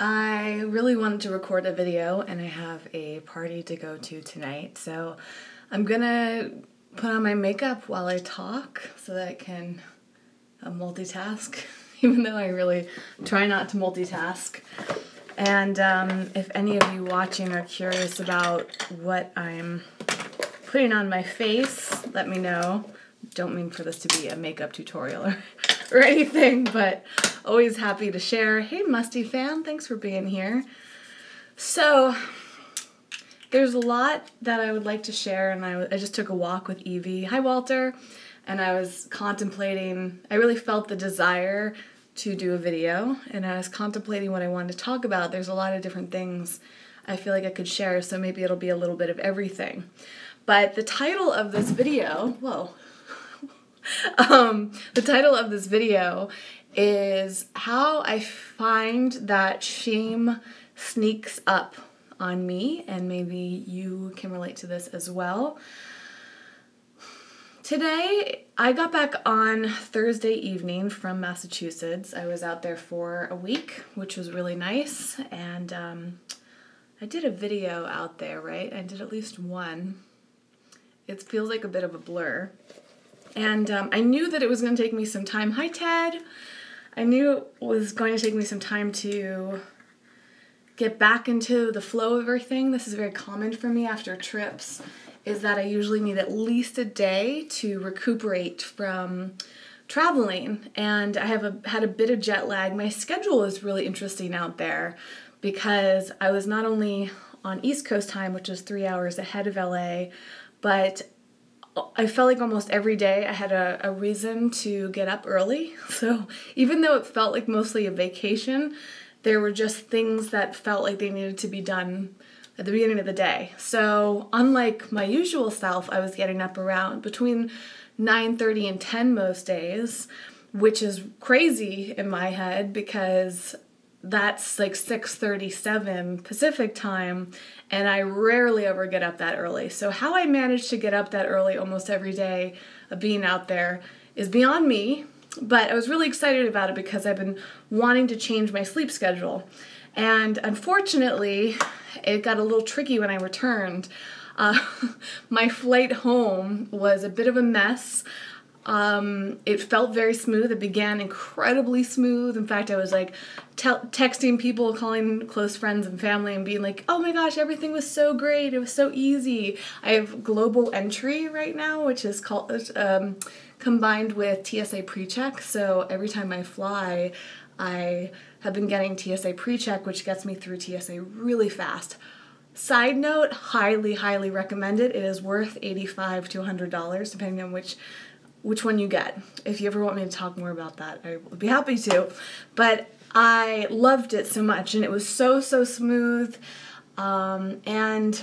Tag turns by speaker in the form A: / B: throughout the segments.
A: I really wanted to record a video and I have a party to go to tonight, so I'm gonna put on my makeup while I talk so that I can multitask, even though I really try not to multitask. And if any of you watching are curious about what I'm putting on my face, let me know. Don't mean for this to be a makeup tutorial or anything, but always happy to share. Hey Musty fan, thanks for being here. So there's a lot that I would like to share, and I just took a walk with Evie. Hi Walter. And I was contemplating, I really felt the desire to do a video, and I was contemplating what I wanted to talk about. There's a lot of different things I feel like I could share, so maybe it'll be a little bit of everything. But the title of this video, the title of this video is how I find that shame sneaks up on me, and maybe you can relate to this as well. Today, I got back on Thursday evening from Massachusetts. I was out there for a week, which was really nice, and I did a video out there, right? I did at least one. It feels like a bit of a blur. And I knew that it was going to take me some time. Hi, Ted! I knew it was going to take me some time to get back into the flow of everything. This is very common for me after trips, is that I usually need at least a day to recuperate from traveling. And I have had a bit of jet lag. My schedule is really interesting out there because I was not only on East Coast time, which is 3 hours ahead of LA, but I felt like almost every day I had a reason to get up early. So even though it felt like mostly a vacation, there were just things that felt like they needed to be done at the beginning of the day. So unlike my usual self, I was getting up around between 9:30 and 10 most days, which is crazy in my head because that's like 6:37 Pacific time, and I rarely ever get up that early. So how I managed to get up that early almost every day of being out there is beyond me, but I was really excited about it because I've been wanting to change my sleep schedule. And unfortunately, it got a little tricky when I returned. My flight home was a bit of a mess. It felt very smooth. It began incredibly smooth. In fact, I was like texting people, calling close friends and family and being like, oh my gosh, everything was so great. It was so easy. I have global entry right now, which is called combined with TSA PreCheck. So every time I fly, I have been getting TSA PreCheck, which gets me through TSA really fast. Side note, highly, highly recommend it. It is worth $85 to $100, depending on which one you get. If you ever want me to talk more about that, I would be happy to. But I loved it so much, and it was so smooth. And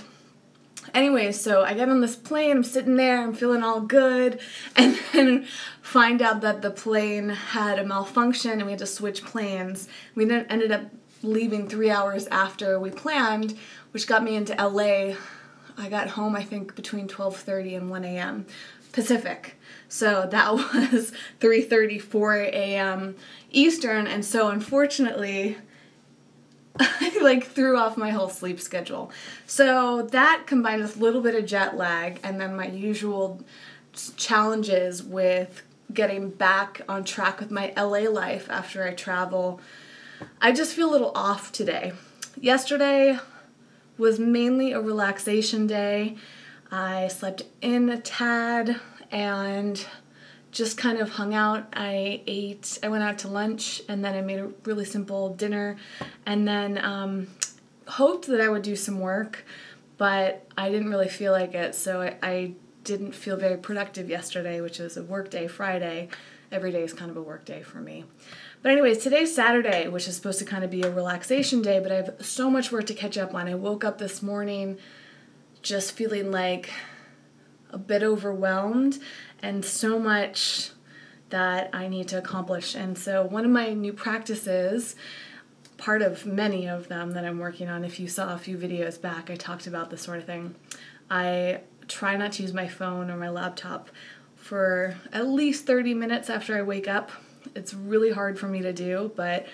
A: anyway, so I get on this plane, I'm sitting there, I'm feeling all good, and then find out that the plane had a malfunction and we had to switch planes. We then ended up leaving 3 hours after we planned, which got me into LA. I got home, I think, between 12:30 and 1 a.m. Pacific. So that was 3:30, 4 a.m. Eastern, and so unfortunately, I threw off my whole sleep schedule. So that combined with a little bit of jet lag and then my usual challenges with getting back on track with my LA life after I travel, I just feel a little off today. Yesterday was mainly a relaxation day. I slept in a tad and just kind of hung out. I went out to lunch, and then I made a really simple dinner, and then hoped that I would do some work, but I didn't really feel like it, so I didn't feel very productive yesterday, which was a work day Friday. Every day is kind of a work day for me. But anyways, today's Saturday, which is supposed to kind of be a relaxation day, but I have so much work to catch up on. I woke up this morning just feeling like a bit overwhelmed and so much that I need to accomplish. And so one of my new practices, part of many of them that I'm working on, if you saw a few videos back, I talked about this sort of thing. I try not to use my phone or my laptop for at least 30 minutes after I wake up. It's really hard for me to do, but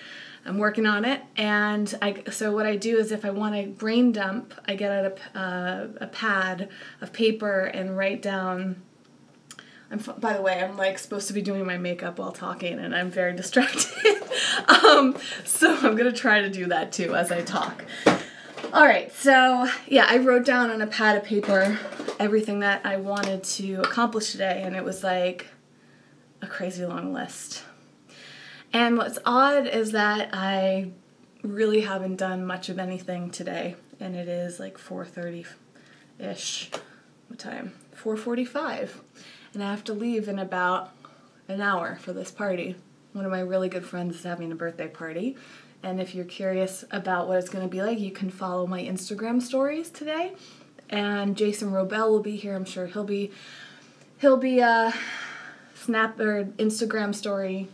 A: I'm working on it. And so what I do is if I want to brain dump, I get out a pad of paper and write down. By the way, I'm like supposed to be doing my makeup while talking, and I'm very distracted. So I'm gonna try to do that too as I talk. All right, so yeah, I wrote down on a pad of paper everything that I wanted to accomplish today, and it was like a crazy long list. And what's odd is that I really haven't done much of anything today, and it is like 4:30-ish. What time? 4:45. And I have to leave in about an hour for this party. One of my really good friends is having a birthday party. And if you're curious about what it's going to be like, you can follow my Instagram stories today. And Jason Robel will be here. I'm sure he'll be Snap or Instagram story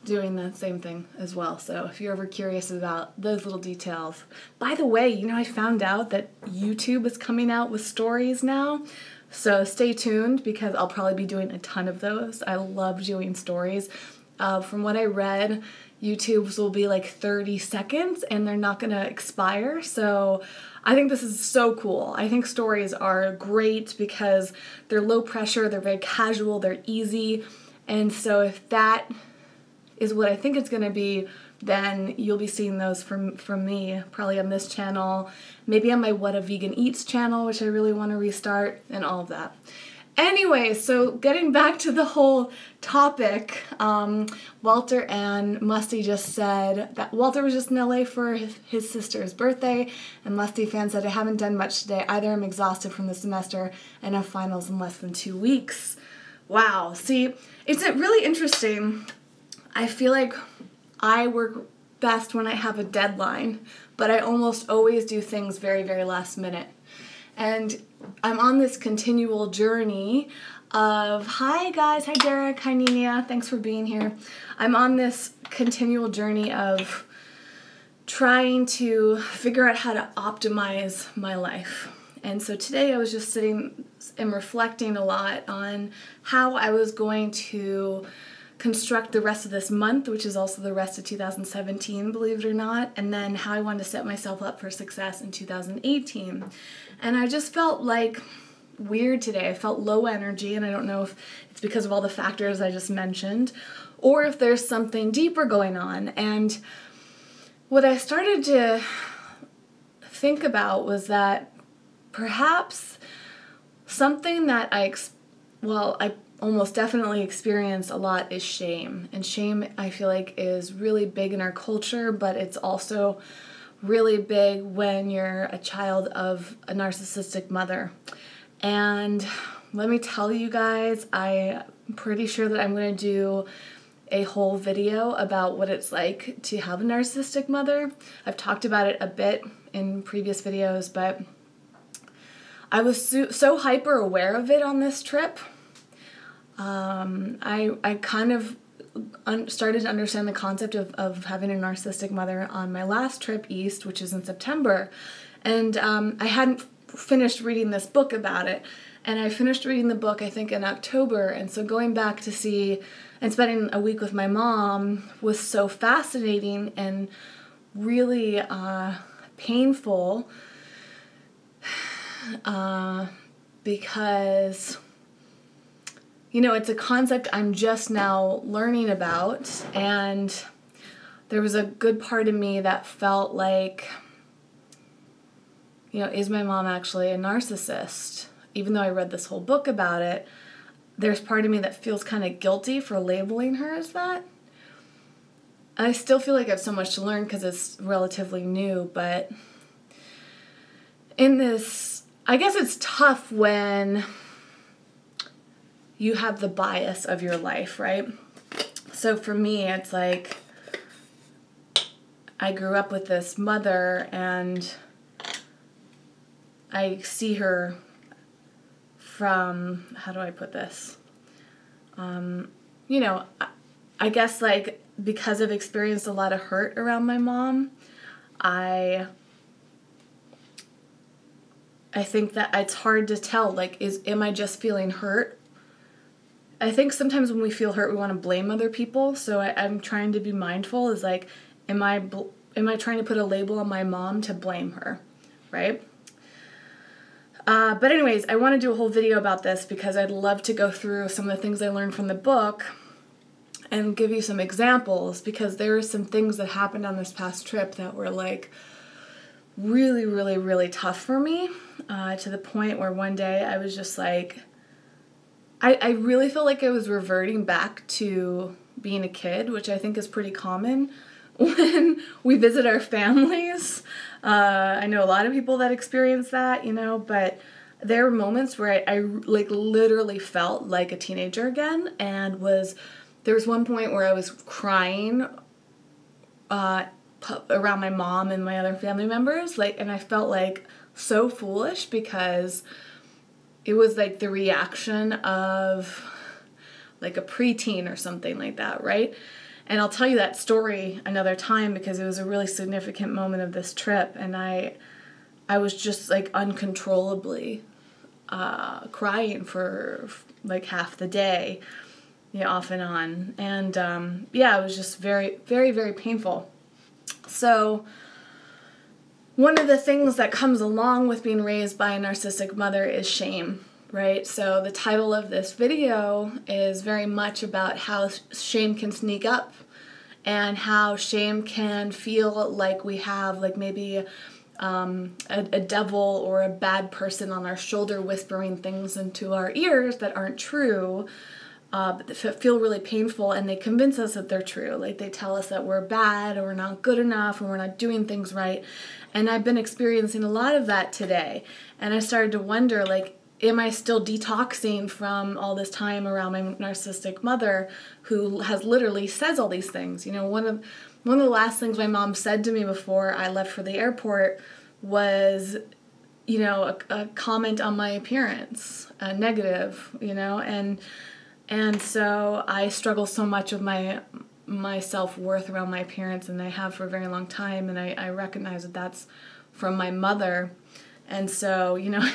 A: doing the same thing as well. So if you're ever curious about those little details. By the way, you know, I found out that YouTube is coming out with stories now. So stay tuned because I'll probably be doing a ton of those. I love doing stories. From what I read, YouTube's will be like 30 seconds and they're not going to expire. So I think this is so cool. I think stories are great because they're low pressure, they're very casual, they're easy. And so if that is what I think it's going to be, then you'll be seeing those from me, probably on this channel, maybe on my What a Vegan Eats channel, which I really want to restart, and all of that. Anyway, so getting back to the whole topic, Walter and Musty just said that Walter was just in LA for his sister's birthday, and Musty fan said, I haven't done much today either. I'm exhausted from the semester and have finals in less than 2 weeks. Wow. See, it's really interesting. I feel like I work best when I have a deadline, but I almost always do things very, very last minute. And I'm on this continual journey of, hi guys, hi Derek, hi Nina, thanks for being here. I'm on this continual journey of trying to figure out how to optimize my life. And so today I was just sitting and reflecting a lot on how I was going to construct the rest of this month, which is also the rest of 2017, believe it or not, and then how I wanted to set myself up for success in 2018. And I just felt like weird today. I felt low energy, and I don't know if it's because of all the factors I just mentioned, or if there's something deeper going on. And what I started to think about was that perhaps something that I almost definitely experience a lot is shame. And shame, I feel like, is really big in our culture, but it's also really big when you're a child of a narcissistic mother. And let me tell you guys, I'm pretty sure that I'm going to do a whole video about what it's like to have a narcissistic mother. I've talked about it a bit in previous videos, but I was so hyper aware of it on this trip. I kind of started to understand the concept of having a narcissistic mother on my last trip east, which is in September. And I hadn't finished reading this book about it. And I finished reading the book, I think, in October. And so going back to see and spending a week with my mom was so fascinating and really painful because, you know, it's a concept I'm just now learning about, and there was a good part of me that felt like, you know, is my mom actually a narcissist? Even though I read this whole book about it, there's part of me that feels kind of guilty for labeling her as that. I still feel like I have so much to learn because it's relatively new, but in this, I guess it's tough when you have the bias of your life, right? So for me, it's like I grew up with this mother and I see her from, how do I put this? You know, I guess like because I've experienced a lot of hurt around my mom, I think that it's hard to tell, like, am I just feeling hurt? I think sometimes when we feel hurt, we want to blame other people. So I'm trying to be mindful is like, Am I trying to put a label on my mom to blame her, right? But anyways, I want to do a whole video about this because I'd love to go through some of the things I learned from the book and give you some examples, because there are some things that happened on this past trip that were like really, really, really tough for me, to the point where one day I was just like, I really felt like I was reverting back to being a kid, which I think is pretty common when we visit our families. I know a lot of people that experience that, you know, but there were moments where I like literally felt like a teenager again, and there was one point where I was crying around my mom and my other family members, like, and I felt like so foolish because it was like the reaction of like a preteen or something like that, right? And I'll tell you that story another time because it was a really significant moment of this trip, and I was just like uncontrollably crying for like half the day, you know, off and on. And yeah, it was just very, very, very painful. So one of the things that comes along with being raised by a narcissistic mother is shame, right? So the title of this video is very much about how shame can sneak up and how shame can feel like we have like maybe a devil or a bad person on our shoulder whispering things into our ears that aren't true, but that feel really painful, and they convince us that they're true. Like they tell us that we're bad or we're not good enough or we're not doing things right. And I've been experiencing a lot of that today. And I started to wonder, like, am I still detoxing from all this time around my narcissistic mother, who has literally says all these things? You know, one of the last things my mom said to me before I left for the airport was, you know, a comment on my appearance, negative, you know, and so I struggle so much with my self-worth around my appearance, and I have for a very long time, and I recognize that that's from my mother. And so, you know,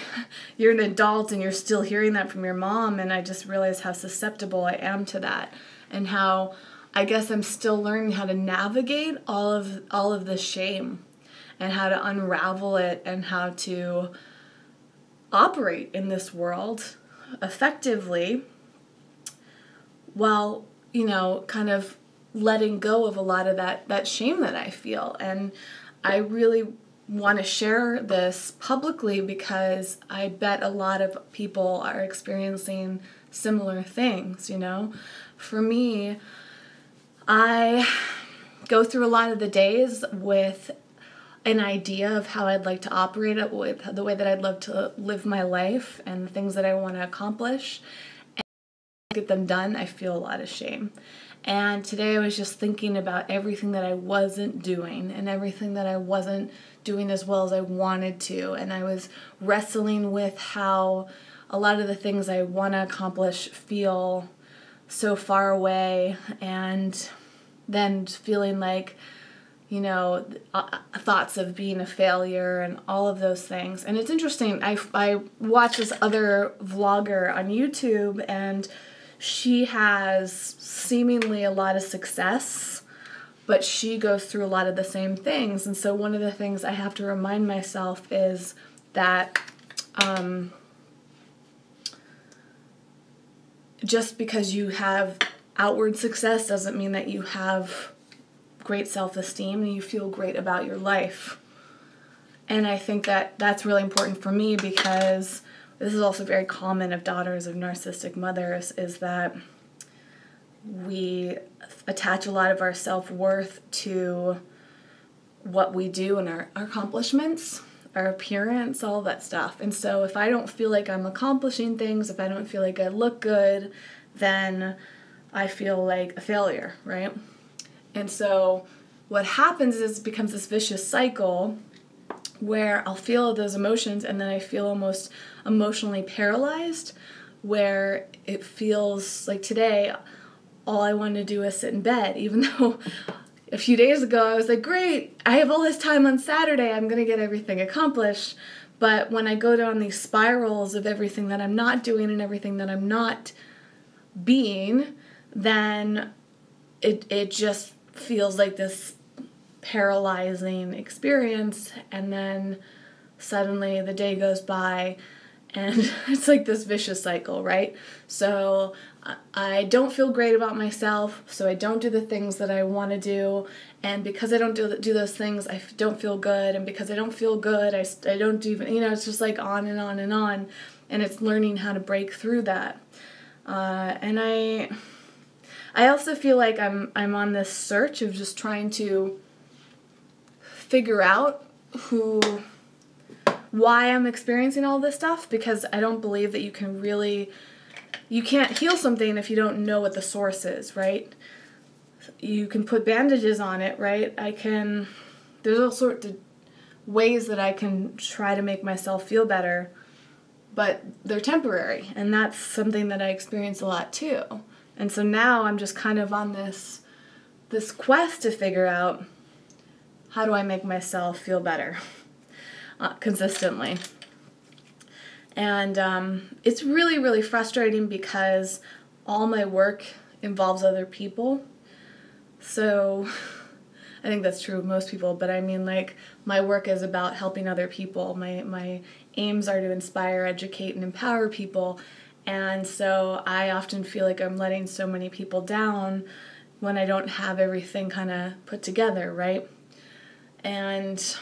A: you're an adult and you're still hearing that from your mom, and I just realize how susceptible I am to that, and how I guess I'm still learning how to navigate all of the shame and how to unravel it and how to operate in this world effectively while, you know, kind of letting go of a lot of that shame that I feel. And I really want to share this publicly because I bet a lot of people are experiencing similar things, you know. For me, I go through a lot of the days with an idea of how I'd like to operate it, with the way that I'd love to live my life and the things that I want to accomplish. And when I get them done, I feel a lot of shame. And today I was just thinking about everything that I wasn't doing and everything that I wasn't doing as well as I wanted to. And I was wrestling with how a lot of the things I want to accomplish feel so far away, and then feeling like, you know, thoughts of being a failure and all of those things. And it's interesting, I watched this other vlogger on YouTube, and she has seemingly a lot of success, but she goes through a lot of the same things. And so one of the things I have to remind myself is that just because you have outward success doesn't mean that you have great self-esteem and you feel great about your life. And I think that that's really important for me, because this is also very common of daughters of narcissistic mothers, is that we attach a lot of our self-worth to what we do and our accomplishments, our appearance, all that stuff. And so if I don't feel like I'm accomplishing things, if I don't feel like I look good, then I feel like a failure, right? And so what happens is it becomes this vicious cycle where I'll feel those emotions and then I feel almost emotionally paralyzed, where it feels like today all I want to do is sit in bed, even though a few days ago I was like, great, I have all this time on Saturday, I'm going to get everything accomplished. But when I go down these spirals of everything that I'm not doing and everything that I'm not being, then it just feels like this paralyzing experience, and then suddenly the day goes by and it's like this vicious cycle, right? So I don't feel great about myself, so I don't do the things that I want to do, and because I don't do those things, I don't feel good, and because I don't feel good, I don't do, it's just like on and on and on, and it's learning how to break through that. And I also feel like I'm on this search of just trying to figure out why I'm experiencing all this stuff, because I don't believe that you can't heal something if you don't know what the source is, right? You can put bandages on it, right? There's all sorts of ways that I can try to make myself feel better, but they're temporary, and that's something that I experience a lot too. And so now I'm just kind of on this quest to figure out, how do I make myself feel better consistently? And it's really, really frustrating because all my work involves other people. So I think that's true of most people, but I mean, like, my work is about helping other people. My aims are to inspire, educate, and empower people. And so I often feel like I'm letting so many people down when I don't have everything kind of put together, right? And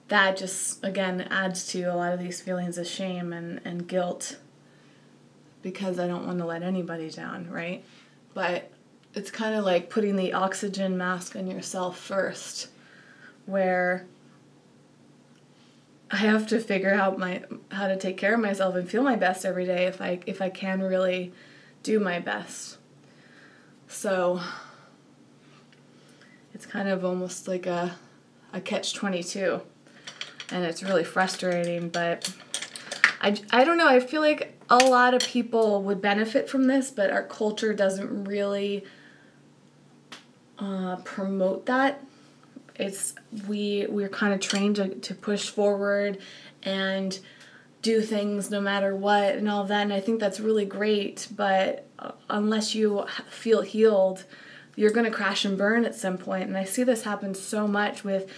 A: that just, again, adds to a lot of these feelings of shame and guilt, because I don't want to let anybody down, right? But it's kind of like putting the oxygen mask on yourself first, where I have to figure out how to take care of myself and feel my best every day if I can really do my best. So it's kind of almost like a catch-22, and it's really frustrating, but I don't know, I feel like a lot of people would benefit from this, but our culture doesn't really promote that. We're kind of trained to push forward and do things no matter what and all of that, and I think that's really great, but unless you feel healed, you're going to crash and burn at some point. And I see this happen so much with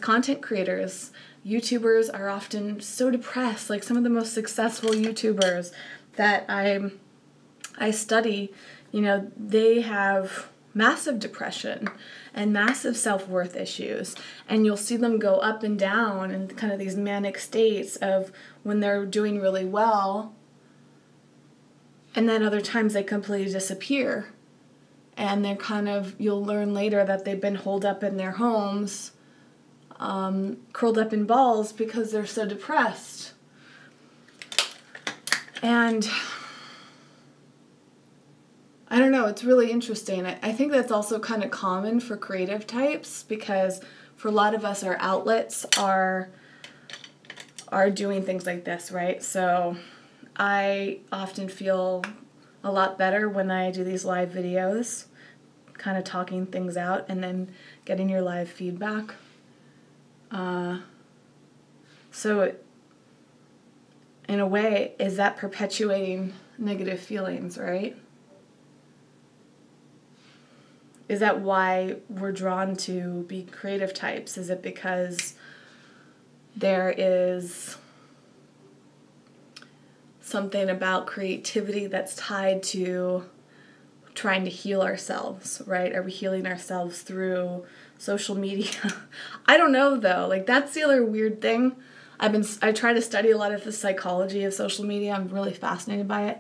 A: content creators. YouTubers are often so depressed. Like, some of the most successful YouTubers that I study, they have massive depression and massive self-worth issues, and you'll see them go up and down in kind of these manic states of when they're doing really well, and then other times they completely disappear, and they're you'll learn later that they've been holed up in their homes, curled up in balls because they're so depressed. And I don't know, it's really interesting. I think that's also kind of common for creative types, because for a lot of us, our outlets are doing things like this, right? So I often feel a lot better when I do these live videos, kind of talking things out and then getting your live feedback. So in a way, is that perpetuating negative feelings, right? Is that why we're drawn to be creative types? Is it because there is something about creativity that's tied to trying to heal ourselves, right? Are we healing ourselves through social media? I don't know, though. Like, that's the other weird thing. I try to study a lot of the psychology of social media. I'm really fascinated by it.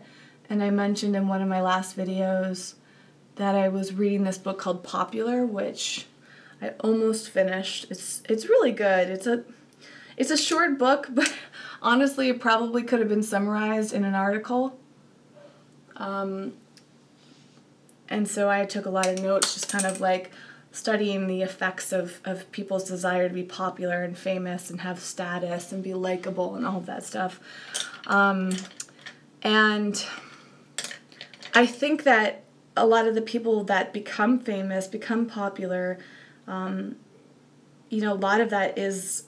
A: And I mentioned in one of my last videos that I was reading this book called Popular, which I almost finished. It's really good. It's a short book, but honestly, it probably could have been summarized in an article. And so I took a lot of notes, just kind of like studying the effects of people's desire to be popular and famous and have status and be likable and all of that stuff. And I think that a lot of the people that become famous, become popular, a lot of that is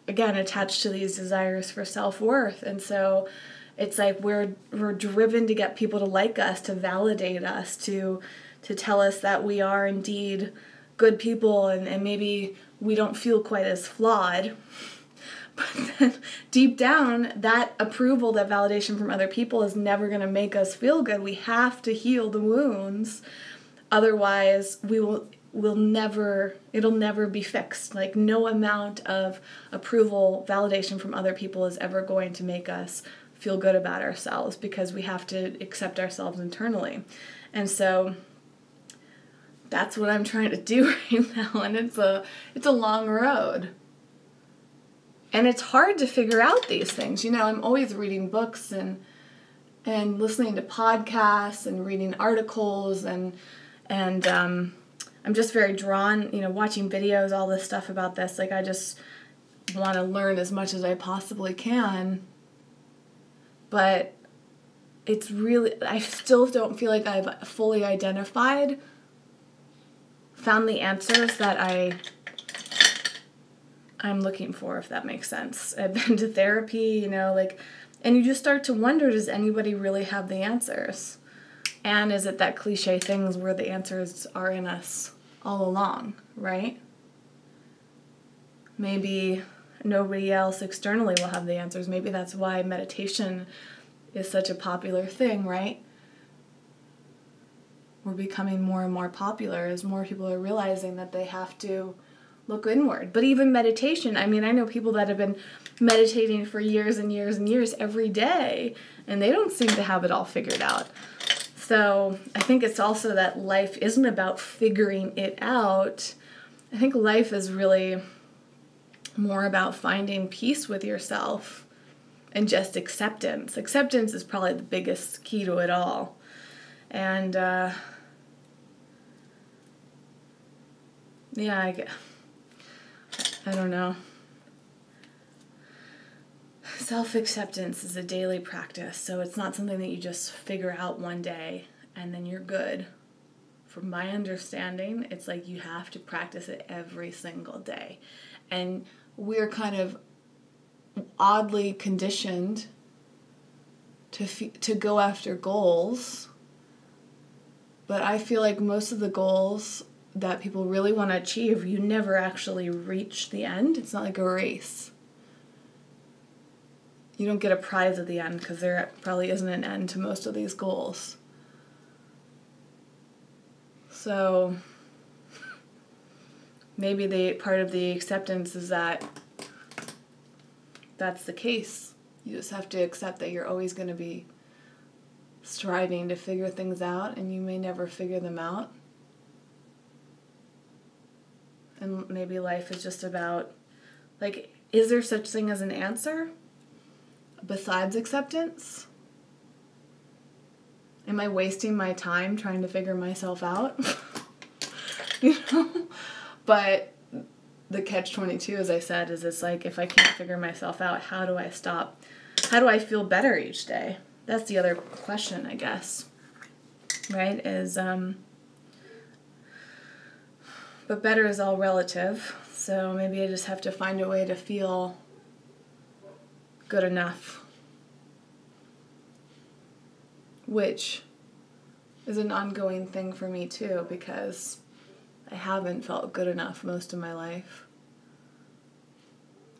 A: again attached to these desires for self-worth. And so it's like we're driven to get people to like us, to validate us, to tell us that we are indeed good people and maybe we don't feel quite as flawed. But then deep down, that approval, that validation from other people is never going to make us feel good. We have to heal the wounds. Otherwise, it'll never be fixed. Like, no amount of approval, validation from other people is ever going to make us feel good about ourselves, because we have to accept ourselves internally. And so that's what I'm trying to do right now, and it's a long road. And it's hard to figure out these things. You know, I'm always reading books and listening to podcasts and reading articles and I'm just very drawn, you know, watching videos, all this stuff about this. Like, I just want to learn as much as I possibly can. But it's really, I still don't feel like I've fully found the answers that I'm looking for, if that makes sense. I've been to therapy, you know, like, and you just start to wonder, does anybody really have the answers? And is it that cliche things where the answers are in us all along, right? Maybe nobody else externally will have the answers. Maybe that's why meditation is such a popular thing, right? We're becoming more and more popular as more people are realizing that they have to look inward. But even meditation, I mean, I know people that have been meditating for years and years and years every day, and they don't seem to have it all figured out. So I think it's also that life isn't about figuring it out. I think life is really more about finding peace with yourself and just acceptance. Acceptance is probably the biggest key to it all. And yeah, I don't know. Self-acceptance is a daily practice, so it's not something that you just figure out one day and then you're good. From my understanding, it's like you have to practice it every single day. And we're kind of oddly conditioned to go after goals, but I feel like most of the goals that people really want to achieve, you never actually reach the end. It's not like a race. You don't get a prize at the end because there probably isn't an end to most of these goals. So maybe the part of the acceptance is that that's the case. You just have to accept that you're always going to be striving to figure things out, and you may never figure them out. And maybe life is just about, like, is there such thing as an answer besides acceptance? Am I wasting my time trying to figure myself out? You know? But the catch-22, as I said, is it's like, if I can't figure myself out, how do I stop? How do I feel better each day? That's the other question, I guess. Right? But better is all relative, so maybe I just have to find a way to feel good enough, which is an ongoing thing for me too, because I haven't felt good enough most of my life.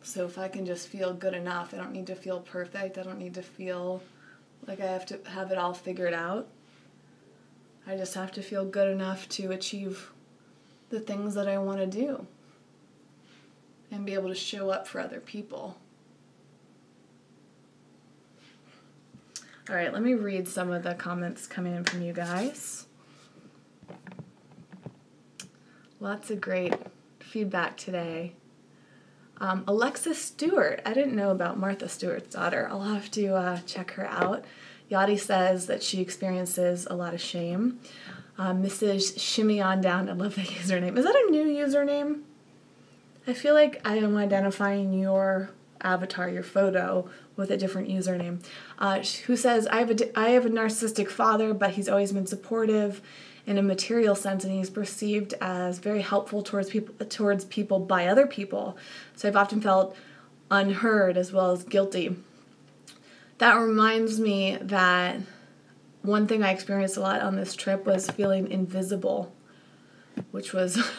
A: So if I can just feel good enough, I don't need to feel perfect, I don't need to feel like I have to have it all figured out. I just have to feel good enough to achieve the things that I want to do and be able to show up for other people. All right, let me read some of the comments coming in from you guys. Lots of great feedback today. Alexis Stewart, I didn't know about Martha Stewart's daughter. I'll have to check her out. Yadi says that she experiences a lot of shame. Mrs. Shimmy On Down, I love that username. Is that a new username? I feel like I am identifying your avatar, your photo, with a different username. Who says, I have a narcissistic father, but he's always been supportive in a material sense, and he's perceived as very helpful towards people by other people. So I've often felt unheard as well as guilty. That reminds me that one thing I experienced a lot on this trip was feeling invisible. which was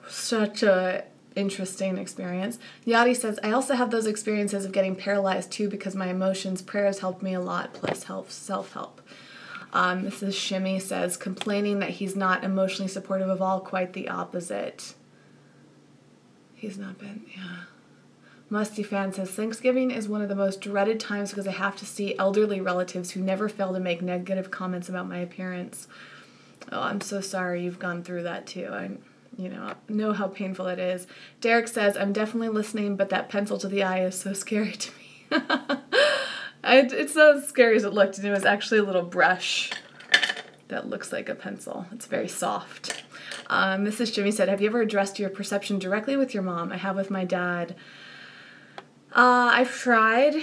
A: such a interesting experience. Yadi says, I also have those experiences of getting paralyzed too because my emotions. Prayers helped me a lot, plus self-help. Mrs. Shimmy says, complaining that he's not emotionally supportive of all, quite the opposite. He's not been, yeah. Musty Fan says, Thanksgiving is one of the most dreaded times because I have to see elderly relatives who never fail to make negative comments about my appearance. Oh, I'm so sorry you've gone through that too. I know how painful it is. Derek says, I'm definitely listening, but that pencil to the eye is so scary to me. It's not as scary as it looked, and it was actually a little brush that looks like a pencil. It's very soft. Mrs. Jimmy said, have you ever addressed your perception directly with your mom? I have with my dad. I've tried,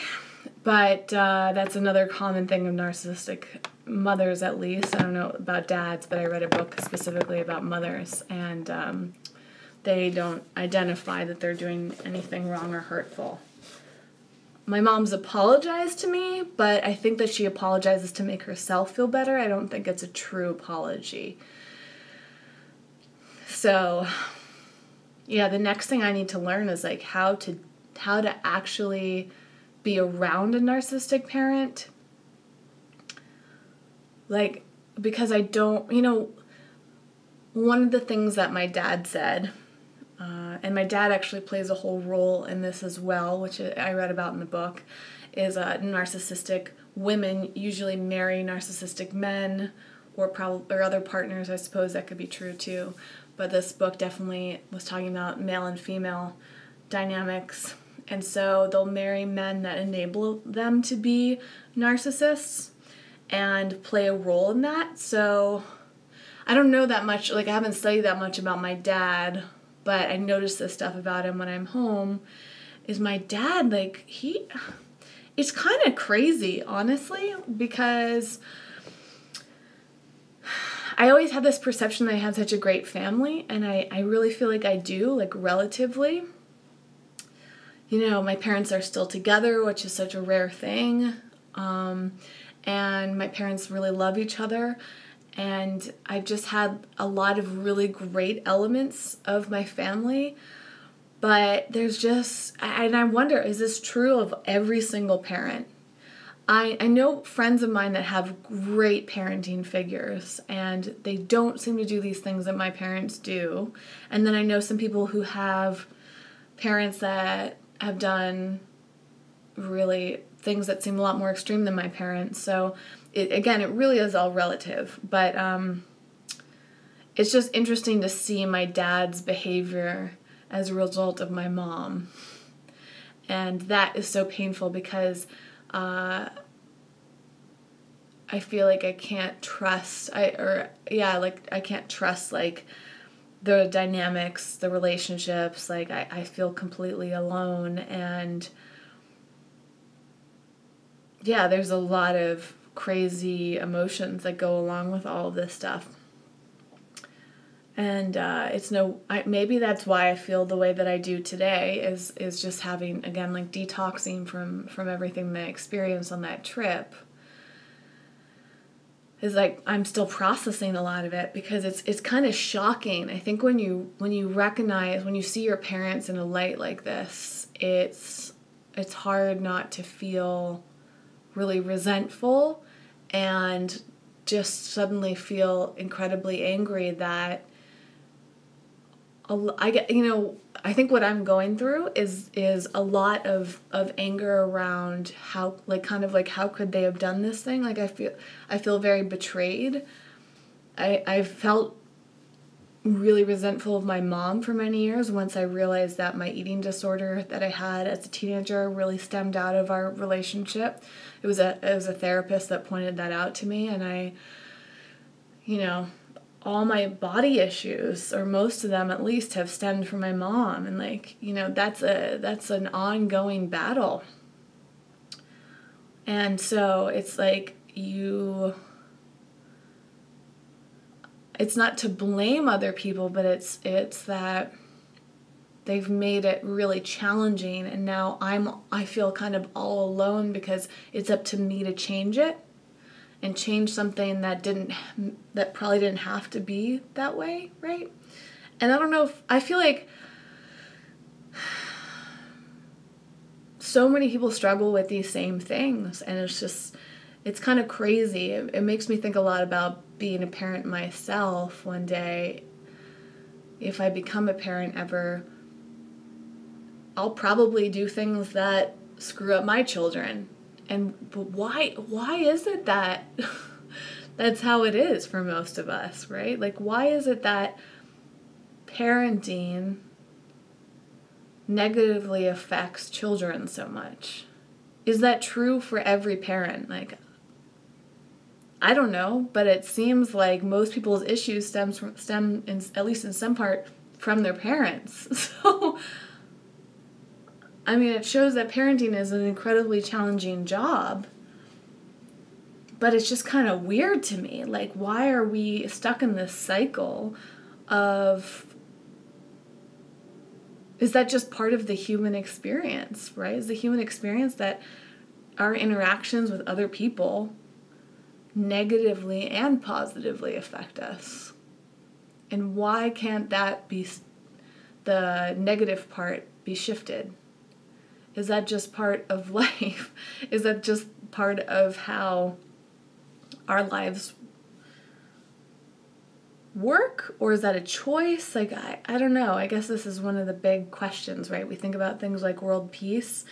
A: but that's another common thing of narcissistic mothers, at least. I don't know about dads, but I read a book specifically about mothers, and they don't identify that they're doing anything wrong or hurtful. My mom's apologized to me, but I think that she apologizes to make herself feel better. I don't think it's a true apology. So, yeah, the next thing I need to learn is like how to actually be around a narcissistic parent. Like, because I don't, one of the things that my dad said, and my dad actually plays a whole role in this as well, which I read about in the book, is narcissistic women usually marry narcissistic men or other partners. I suppose that could be true too. But this book definitely was talking about male and female dynamics. And so they'll marry men that enable them to be narcissists and play a role in that. So I don't know that much, like I haven't studied that much about my dad, but I noticed this stuff about him when I'm home. Is my dad, like, it's kind of crazy, honestly, because I always had this perception that I had such a great family, and I really feel like I do, like, relatively. My parents are still together, which is such a rare thing, and my parents really love each other, and I've just had a lot of really great elements of my family, but there's just, and I wonder, is this true of every single parent? I know friends of mine that have great parenting figures, and they don't seem to do these things that my parents do, and then I know some people who have parents that have done really things that seem a lot more extreme than my parents. So it really is all relative, but it's just interesting to see my dad's behavior as a result of my mom, and that is so painful because I feel like I can't trust I can't trust like the dynamics, the relationships. Like I feel completely alone, and yeah, there's a lot of crazy emotions that go along with all of this stuff. And maybe that's why I feel the way that I do today is just having, again, like detoxing from everything that I experienced on that trip. Is like I'm still processing a lot of it because it's kind of shocking. I think when you recognize, when you see your parents in a light like this, it's hard not to feel really resentful and just suddenly feel incredibly angry that I think what I'm going through is a lot of anger around how could they have done this thing? Like I feel very betrayed. I felt really resentful of my mom for many years once I realized that my eating disorder that I had as a teenager really stemmed out of our relationship. It was a therapist that pointed that out to me, and all my body issues, or most of them at least, have stemmed from my mom, and that's an ongoing battle. And so it's like it's not to blame other people, but it's that they've made it really challenging, and now I feel kind of all alone because it's up to me to change it. and change something that probably didn't have to be that way, right? And I don't know I feel like so many people struggle with these same things, and it's kind of crazy. It makes me think a lot about being a parent myself one day. If I become a parent ever, I'll probably do things that screw up my children. But why is it that that's how it is for most of us, right? Like, why is it that parenting negatively affects children so much? Is that true for every parent? Like, I don't know, but it seems like most people's issues stem in, at least in some part, from their parents. So, I mean, it shows that parenting is an incredibly challenging job, but it's just kind of weird to me. Like, why are we stuck in this cycle of, is that just part of the human experience, right? Is the human experience that our interactions with other people negatively and positively affect us? And why can't that be, the negative part be shifted? Is that just part of life? Is that just part of how our lives work? Or is that a choice? Like, I don't know. I guess this is one of the big questions, right? We think about things like world peace,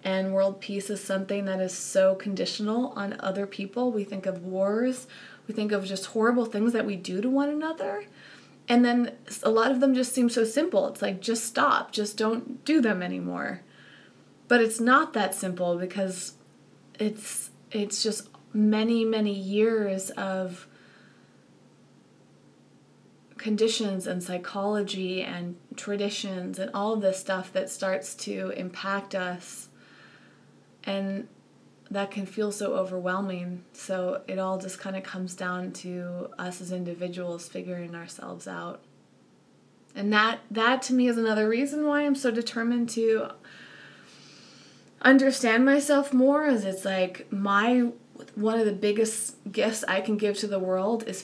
A: and world peace is something that is so conditional on other people. We think of wars. We think of just horrible things that we do to one another. And then a lot of them just seem so simple. It's like, just stop. Just don't do them anymore. But it's not that simple, because it's just many, many years of conditions and psychology and traditions and all of this stuff that starts to impact us, and that can feel so overwhelming. So it all just kind of comes down to us as individuals figuring ourselves out. And that to me is another reason why I'm so determined to understand myself more, is it's like one of the biggest gifts I can give to the world is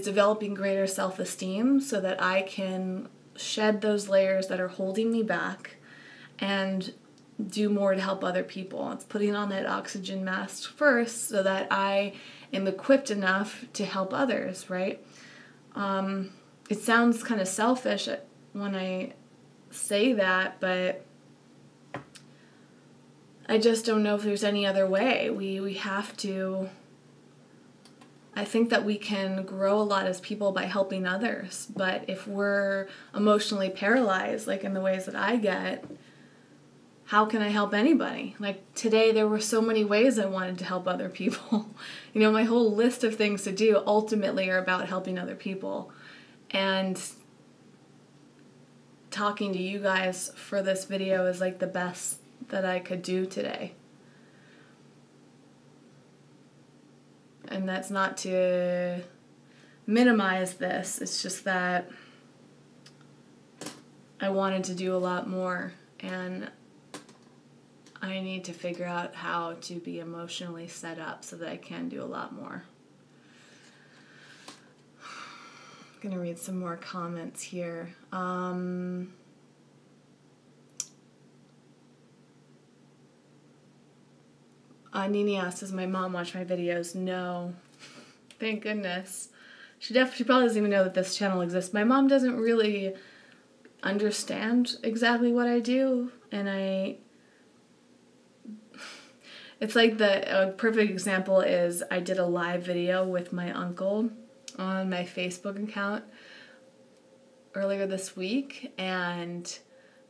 A: developing greater self-esteem, so that I can shed those layers that are holding me back and do more to help other people. It's putting on that oxygen mask first, so that I am equipped enough to help others, right? It sounds kind of selfish when I say that, but I just don't know if there's any other way. We have to. I think that we can grow a lot as people by helping others, but if we're emotionally paralyzed, like in the ways that I get, how can I help anybody? Like today, there were so many ways I wanted to help other people. You know, my whole list of things to do ultimately are about helping other people. And talking to you guys for this video is like the best that I could do today. And that's not to minimize this. It's just that I wanted to do a lot more, and I need to figure out how to be emotionally set up so that I can do a lot more. I'm going to read some more comments here. Nini asks, does my mom watch my videos? No. Thank goodness. She probably doesn't even know that this channel exists. My mom doesn't really understand exactly what I do, and it's like a perfect example is I did a live video with my uncle on my Facebook account earlier this week, and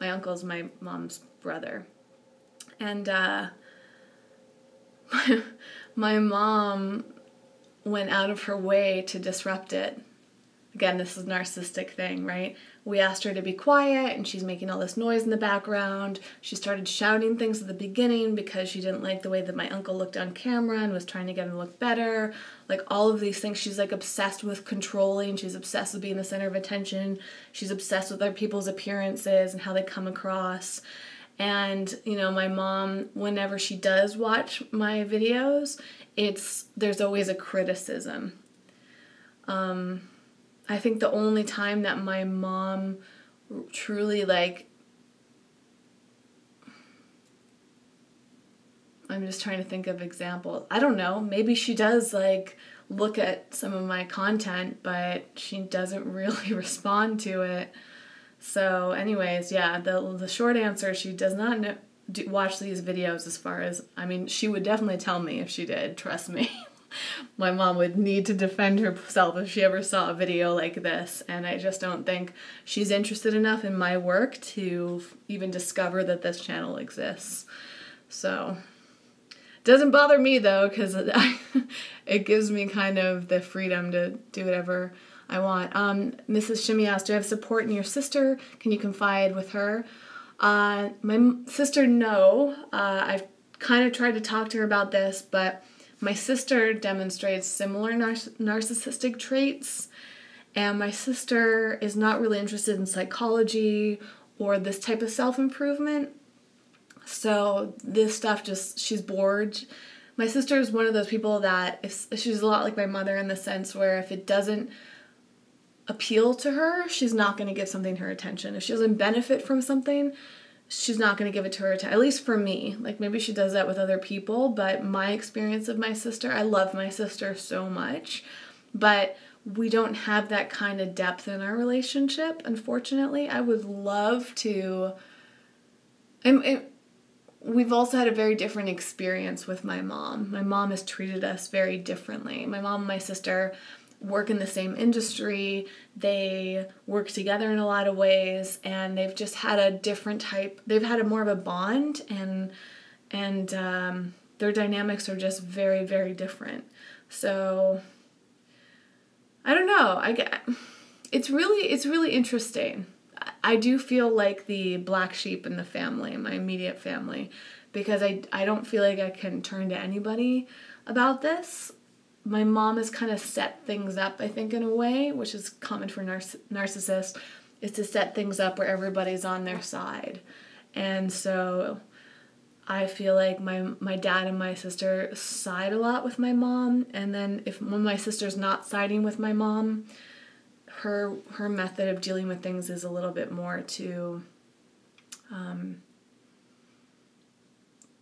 A: my uncle's my mom's brother. And my mom went out of her way to disrupt it. Again, this is a narcissistic thing, right? We asked her to be quiet, and she's making all this noise in the background. She started shouting things at the beginning because she didn't like the way that my uncle looked on camera and was trying to get him to look better. Like, all of these things. She's, like, obsessed with controlling. She's obsessed with being the center of attention. She's obsessed with other people's appearances and how they come across. And, you know, my mom, whenever she does watch my videos, there's always a criticism. I think the only time that my mom truly, like, I'm just trying to think of examples. I don't know. Maybe she does, like, look at some of my content, but she doesn't really respond to it. So anyways, yeah, the short answer, she does not watch these videos as far as, I mean, she would definitely tell me if she did, trust me. My mom would need to defend herself if she ever saw a video like this, and I just don't think she's interested enough in my work to even discover that this channel exists. So, doesn't bother me though, because it gives me kind of the freedom to do whatever I want. Mrs. Shimmy asked, do you have support in your sister? Can you confide with her? My sister, no. I've kind of tried to talk to her about this, but my sister demonstrates similar narcissistic traits, and my sister is not really interested in psychology or this type of self-improvement. So this stuff she's bored. My sister is one of those people that, she's a lot like my mother in the sense where if it doesn't appeal to her, she's not going to give something her attention. If she doesn't benefit from something, she's not going to give it to her attention. At least for me. Like, maybe she does that with other people, but my experience of my sister, I love my sister so much, but we don't have that kind of depth in our relationship, unfortunately. I would love to... We've also had a very different experience with my mom. My mom has treated us very differently. My mom and my sister work in the same industry. They work together in a lot of ways, and they've just had a different type. They've had more of a bond, and their dynamics are just very, very different. So I don't know. It's really interesting. I do feel like the black sheep in the family, my immediate family, because I don't feel like I can turn to anybody about this. My mom has kind of set things up, I think, in a way, which is common for narcissists, is to set things up where everybody's on their side. And so I feel like my dad and my sister side a lot with my mom, and then when my sister's not siding with my mom, her method of dealing with things is a little bit more to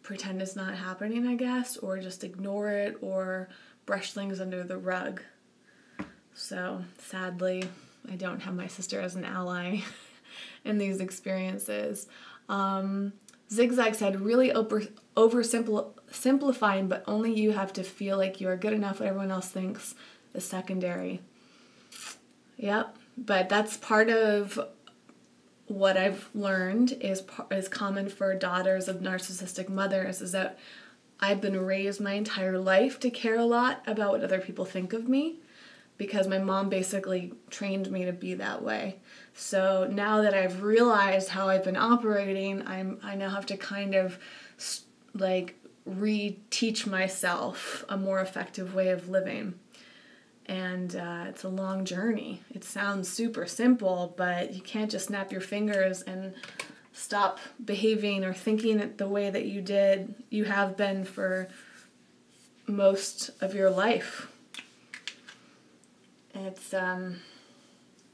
A: pretend it's not happening, I guess, or just ignore it, or brush things under the rug. So sadly, I don't have my sister as an ally in these experiences. Zigzag said, really oversimplifying, but only you have to feel like you are good enough. What everyone else thinks is secondary. Yep, but that's part of what I've learned is common for daughters of narcissistic mothers, is that I've been raised my entire life to care a lot about what other people think of me, because my mom basically trained me to be that way. So now that I've realized how I've been operating, I now have to kind of like reteach myself a more effective way of living. And it's a long journey. It sounds super simple, but you can't just snap your fingers and stop behaving or thinking the way that you have been for most of your life. It's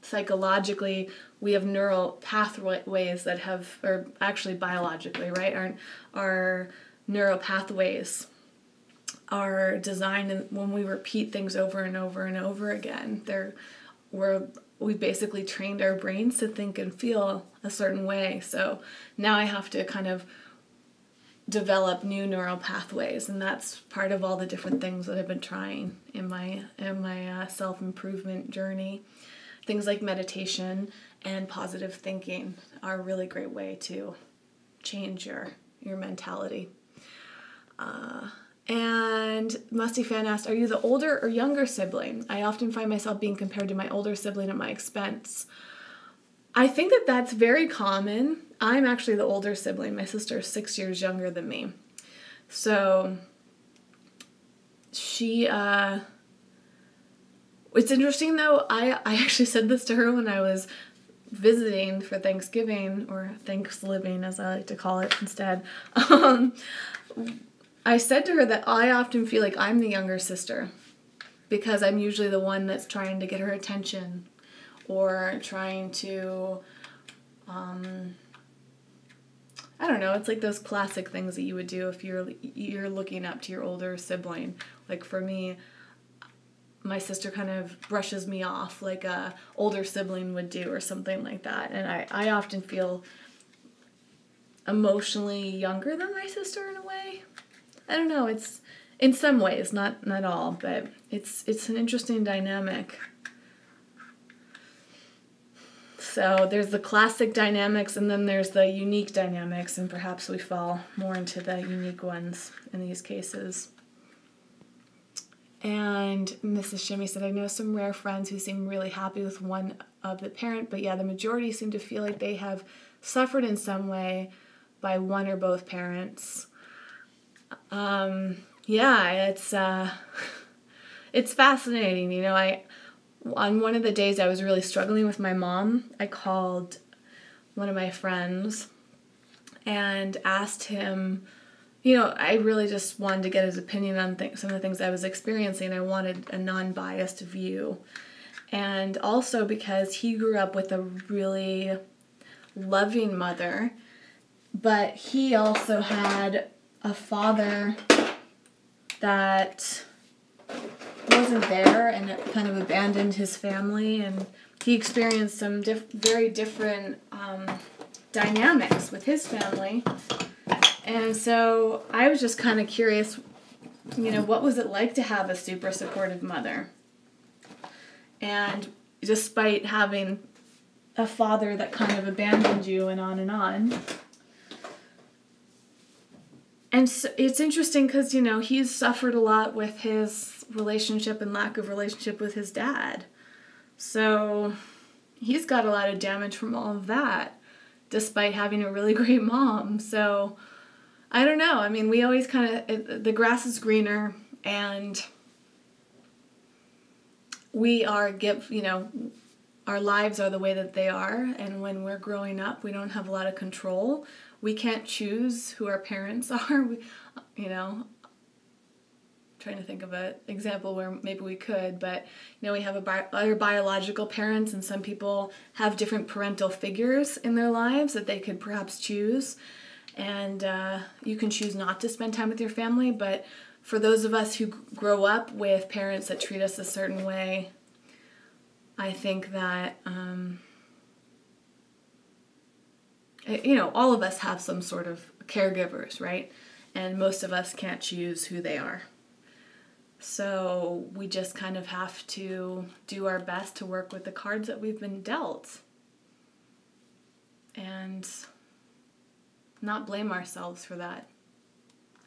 A: psychologically, we have neural pathways that have, or actually biologically, right? Our neural pathways are designed, and when we repeat things over and over and over again, we basically trained our brains to think and feel a certain way. So now I have to kind of develop new neural pathways, and that's part of all the different things that I've been trying in my self-improvement journey. Things like meditation and positive thinking are a really great way to change your mentality. And Musty Fan asked, are you the older or younger sibling? I often find myself being compared to my older sibling at my expense. I think that that's very common. I'm actually the older sibling. My sister is 6 years younger than me. So she, it's interesting though, I actually said this to her when I was visiting for Thanksgiving, or Thanksgiving as I like to call it instead, I said to her that I often feel like I'm the younger sister because I'm usually the one that's trying to get her attention or trying to, I don't know, it's like those classic things that you would do if you're looking up to your older sibling. Like for me, my sister kind of brushes me off like a older sibling would do or something like that. And I often feel emotionally younger than my sister in a way. I don't know, it's in some ways, not all, but it's an interesting dynamic. So there's the classic dynamics and then there's the unique dynamics, and perhaps we fall more into the unique ones in these cases. And Mrs. Shimmy said, I know some rare friends who seem really happy with one of the parent, but yeah, the majority seem to feel like they have suffered in some way by one or both parents. Yeah, it's fascinating. You know, on one of the days I was really struggling with my mom, I called one of my friends and asked him, you know, I really just wanted to get his opinion on some of the things I was experiencing. I wanted a non-biased view. And also because he grew up with a really loving mother, but he also had a father that wasn't there and it kind of abandoned his family, and he experienced some very different dynamics with his family. And so I was just kind of curious, you know, what was it like to have a super supportive mother? And despite having a father that kind of abandoned you and on and on. And so it's interesting because, you know, he's suffered a lot with his relationship and lack of relationship with his dad. So he's got a lot of damage from all of that, despite having a really great mom. So I don't know. I mean, we always kind of, the grass is greener, and we are, you know, our lives are the way that they are. And when we're growing up, we don't have a lot of control. We can't choose who our parents are. You know, trying to think of an example where maybe we could, but, you know, we have other biological parents, and some people have different parental figures in their lives that they could perhaps choose. And you can choose not to spend time with your family, but for those of us who grow up with parents that treat us a certain way, I think that, you know, all of us have some sort of caregivers, right? And most of us can't choose who they are. So we just kind of have to do our best to work with the cards that we've been dealt. And not blame ourselves for that.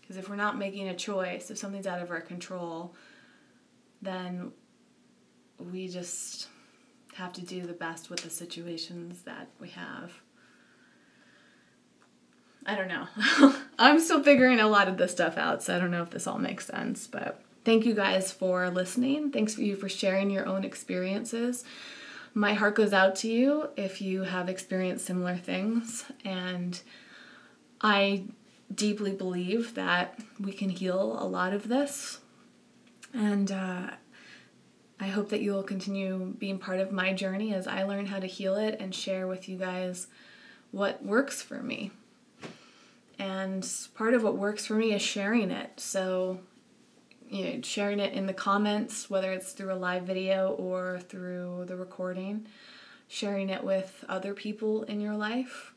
A: Because if we're not making a choice, if something's out of our control, then we just have to do the best with the situations that we have. I don't know. I'm still figuring a lot of this stuff out, so I don't know if this all makes sense. But thank you guys for listening. Thanks for you for sharing your own experiences. My heart goes out to you if you have experienced similar things. And I deeply believe that we can heal a lot of this. And I hope that you will continue being part of my journey as I learn how to heal it and share with you guys what works for me. And part of what works for me is sharing it. So, you know, sharing it in the comments, whether it's through a live video or through the recording, sharing it with other people in your life,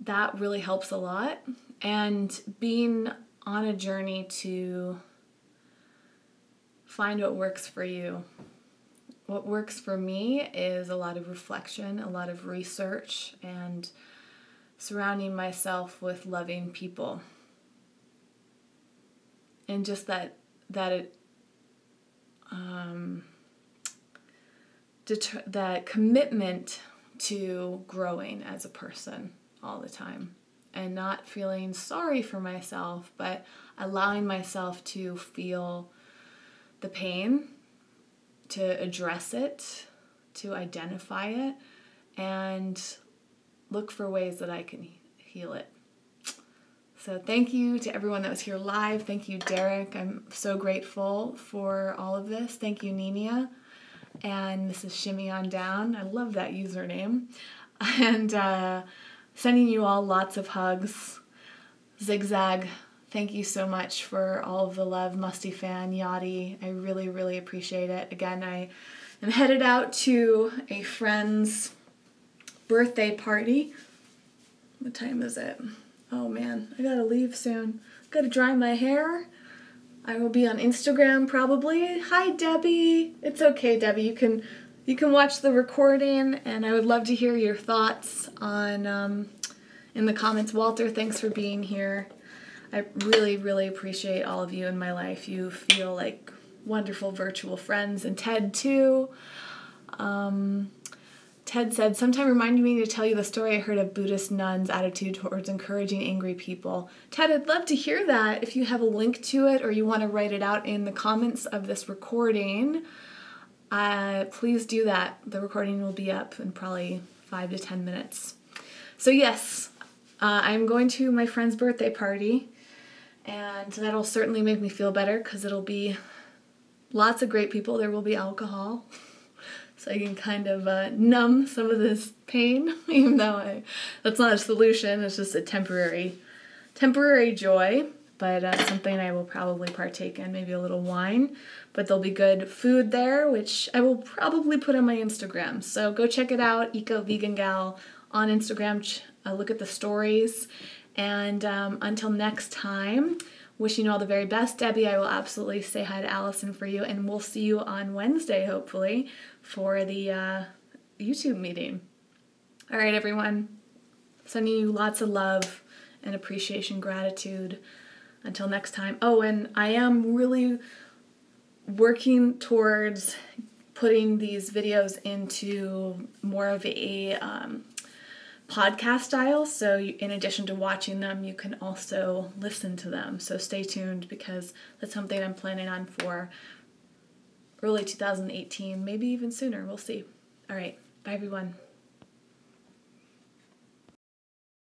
A: that really helps a lot. And being on a journey to find what works for you. What works for me is a lot of reflection, a lot of research, and surrounding myself with loving people. And just that commitment to growing as a person all the time, and not feeling sorry for myself, but allowing myself to feel the pain, to address it, to identify it, and look for ways that I can heal it. So thank you to everyone that was here live. Thank you, Derek. I'm so grateful for all of this. Thank you, Nina. And this is Shimmy On Down. I love that username. And sending you all lots of hugs. Zigzag, thank you so much for all of the love. Musty Fan, Yachty, I really, really appreciate it. Again, I am headed out to a friend's birthday party. What time is it? Oh man, I gotta leave soon. Gotta dry my hair. I will be on Instagram probably. Hi Debbie. It's okay, Debbie. You can watch the recording, and I would love to hear your thoughts on in the comments. Walter, thanks for being here. I really, really appreciate all of you in my life. You feel like wonderful virtual friends, and Ted too. Ted said, sometime reminded me to tell you the story I heard of Buddhist nuns' attitude towards encouraging angry people. Ted, I'd love to hear that. If you have a link to it or you want to write it out in the comments of this recording, please do that. The recording will be up in probably 5 to 10 minutes. So yes, I'm going to my friend's birthday party, and that'll certainly make me feel better because it'll be lots of great people. There will be alcohol. So I can kind of numb some of this pain, even though that's not a solution. It's just a temporary joy, but something I will probably partake in, maybe a little wine. But there'll be good food there, which I will probably put on my Instagram. So go check it out, Eco Vegan Gal on Instagram. Look at the stories. And until next time, wishing you all the very best. Debbie, I will absolutely say hi to Allison for you, and we'll see you on Wednesday, hopefully, for the YouTube meeting. All right, everyone. Sending you lots of love and appreciation, gratitude. Until next time. Oh, and I am really working towards putting these videos into more of a podcast style, so in addition to watching them, you can also listen to them. So stay tuned, because that's something I'm planning on for early 2018, maybe even sooner. We'll see. All right. Bye, everyone.